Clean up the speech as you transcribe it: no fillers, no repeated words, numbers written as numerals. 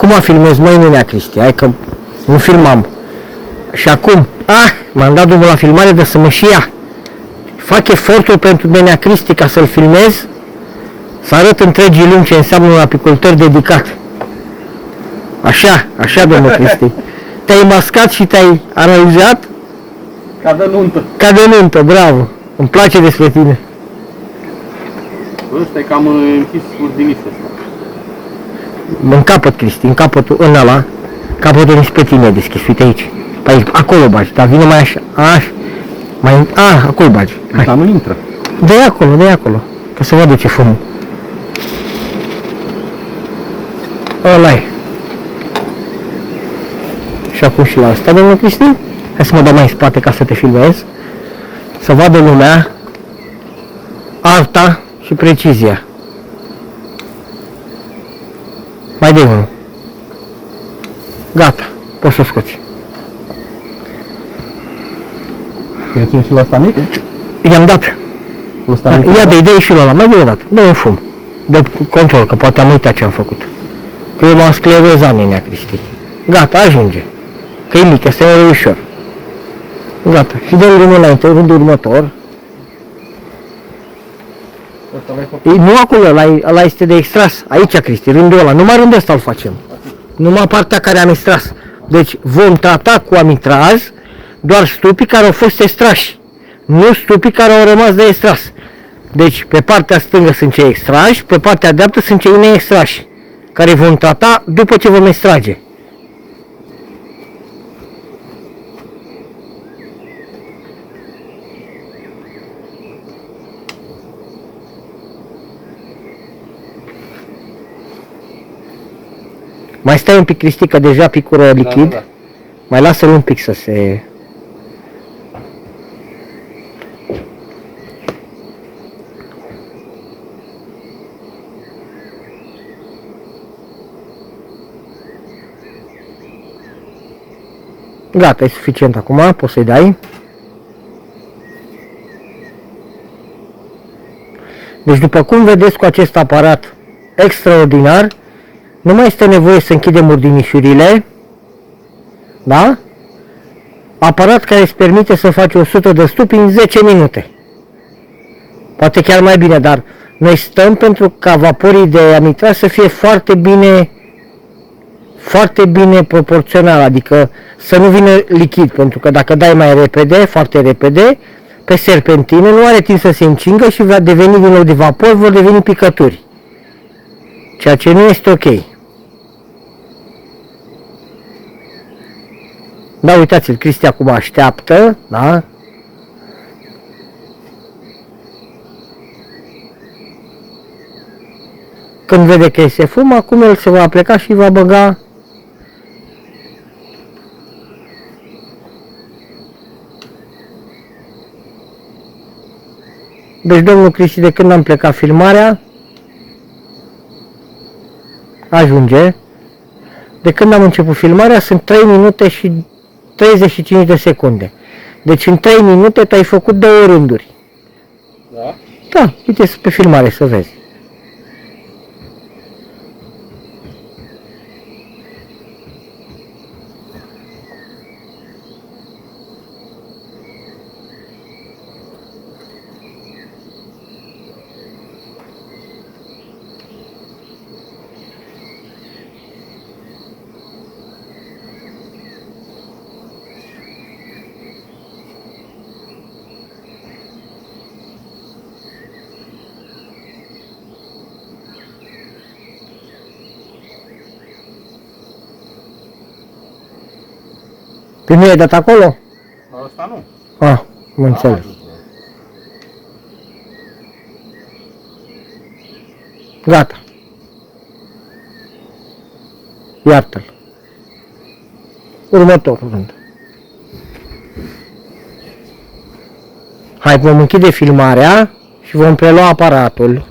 Acum filmez, măi, Nenea Cristi, hai că nu filmam. Și acum, m-am dat drumul la filmare de să mă și ia. Fac efortul pentru Nenea Cristi ca să-l filmez, să arăt întregii lumi ce înseamnă un apicultor dedicat. Așa, domnul Cristi. Te-ai mascat și te-ai aranjat? Ca de nuntă. Ca de nuntă, bravo. Îmi place despre tine. Ăsta e cam închis urdinișul ăsta. În capăt, Cristi, în capătul ăla, capătul nici pe tine deschis, uite aici. Păi acolo bagi, dar vine mai așa, acolo bagi. Dar nu intră. De acolo, ca să vadă ce fum. Ăla-i. Și acum și la asta, domnul Cristi. Hai să mă dau mai în spate ca să te filmez. Să vadă lumea arta și precizia. Mai de unul. Gata, poți să o scoți. Crezi și la asta mic? I-am dat. Ia de și la ăla, mai de o dată. Dă un fum. De control, că poate am uitat ce am făcut. Că eu m-am sclerozat, Nenea Cristi. Gata, ajunge. Că e mic, este ușor. Gata. Și dă-l drumul înainte, rândul următor. Nu acolo, ăla este de extras. Aici, Cristi, rândul ăla. Numai rândul ăsta îl facem. Numai partea care am extras. Deci vom trata cu amitraj doar stupii care au fost extrași. Nu stupii care au rămas de extras. Deci pe partea stângă sunt cei extrași, pe partea dreaptă sunt cei neextrași, care vom trata după ce vom extrage. Mai stai un pic, Cristi, că deja picură lichid. Da. Mai lasă-l un pic să se... Gata, e suficient acum, poți să-i dai. Deci după cum vedeți cu acest aparat extraordinar, nu mai este nevoie să închidem urdinișurile, da? Aparat care îți permite să faci 100 de stupi în 10 minute. Poate chiar mai bine, dar noi stăm pentru ca vaporii de amitraj să fie foarte bine proporțional, adică să nu vină lichid, pentru că dacă dai mai repede, foarte repede, pe serpentină nu are timp să se încingă și va deveni din nou de vapor, vor deveni picături. Ceea ce nu este ok. Da, uitați-l, Cristi acum așteaptă, da? Când vede că se fumă, acum el se va pleca și va băga . Deci, domnul Cristi, de când am plecat filmarea, ajunge. De când am început filmarea sunt 3 minute și 35 de secunde. Deci în 3 minute tu ai făcut 2 rânduri. Da? Da, uite pe filmare să vezi. Pe nu ai dat acolo? Asta nu. Am înțeles. Gata. Iartă-l. Următorul rând. Hai, vom închide filmarea și vom prelua aparatul.